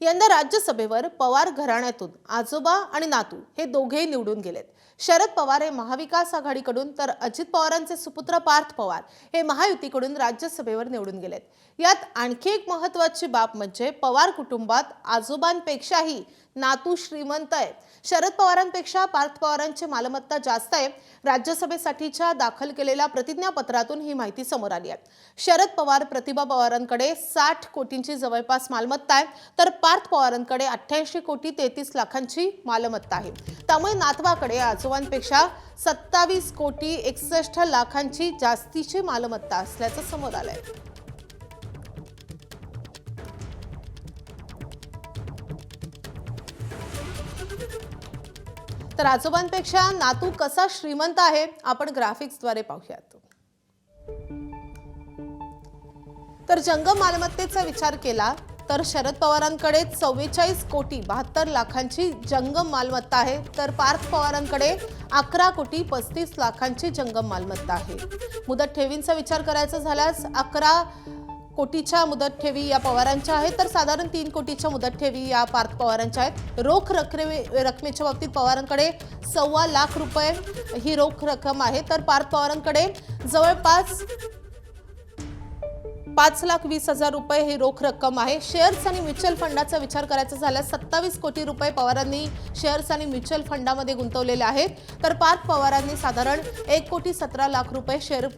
यंदा राज्यसभेवर पवार घराण्यातून आजोबा आणि नातू हे दोघेही निवडून गेलेत। शरद पवार हे महाविकास आघाडीकडून तर अजित पवारांचे सुपुत्र पार्थ पवार हे महायुतीकडून राज्यसभेवर निवडून गेलेत। यात आणखी एक महत्त्वाची बाब म्हणजे पवार कुटुंबात आजोबांपेक्षाही नातू श्रीमंत आहेत। शरद पवारांपेक्षा पार्थ पवारांची मालमत्ता जास्त आहे। राज्यसभेसाठीच्या दाखल केलेल्या प्रतिज्ञापत्रातून ही माहिती समोर आली आहे। शरद पवार प्रतिभा पवारांकडे 60 कोटींची जवळपास मालमत्ता आहे, तर पार्थ पवारांकडे 88 कोटी 33 लाखांची मालमत्ता आहे। त्यामुळे नातवाकडे आजोबांपेक्षा 27 कोटी 61 लाखांची जास्तीची मालमत्ता असल्याचं समोर आलंय। तर आजोबांपेक्षा नातू कसा श्रीमंत आहे आपण ग्राफिक्सद्वारे पाहूयात। तर जंगम मालमत्तेचा विचार केला तर शरद पवारांकडे 44 कोटी 72 लाखांची जंगम मालमत्ता आहे, तर पार्थ पवारांकडे 11 कोटी 35 लाखांची जंगम मालमत्ता आहे। मुदत ठेवींचा विचार करायचा झाल्यास 11 कोटीच्या मुदत ठेवी या पवारांच्या आहेत, तर साधारण 3 कोटीच्या मुदत ठेवी या पार्थ पवारांच्या आहेत। रोख रकमेच्या बाबतीत पवारांकडे 1.25 लाख रुपये ही रोख रक्कम आहे, तर पार्थ पवारांकडे जवळपास 5,20,000 रुपये ही रोख रक्कम आहे। शेअर्स आणि म्युच्युअल फंडाचा विचार करायचा झाल्यास 27 कोटी रुपये पवारांनी शेअर्स आणि म्युच्युअल फंडामध्ये गुंतवलेले आहेत, तर पार्थ पवारांनी साधारण 1 कोटी 17 लाख रुपये शेअर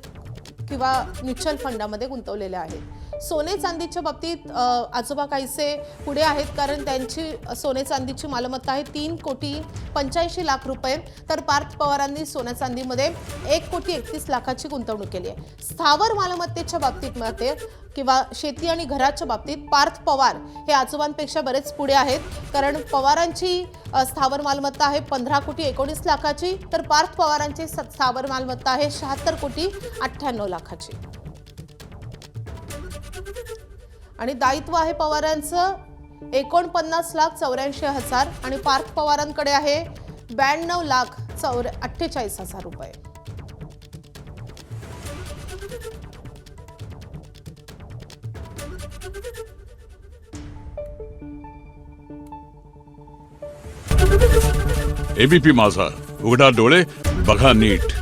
किंवा म्युच्युअल फंडामध्ये गुंतवलेले आहेत। सोने चांदीच्या बाबतीत आजोबा काहीसे पुढे आहेत, कारण त्यांची सोने चांदीची मालमत्ता आहे 3 कोटी 85 लाख रुपये, तर पार्थ पवारांनी सोन्या चांदीमध्ये 1 कोटी 31 लाखाची गुंतवणूक केली आहे। स्थावर मालमत्तेच्या बाबतीत मध्ये किंवा शेती आणि घराच्या बाबतीत पार्थ पवार हे आजोबांपेक्षा बरेच पुढे आहेत, कारण पवारांची स्थावर मालमत्ता आहे 15 कोटी 19 लाखाची, तर पार्थ पवारांची स्थावर मालमत्ता आहे 76 कोटी 98 लाखाची। आणि दायित्व आहे पवारांचं 49,84,000 आणि पार्थ पवारांकडे आहे 92,48,000 रुपये। एबीपी माझा, उघडा डोळे बघा नीट।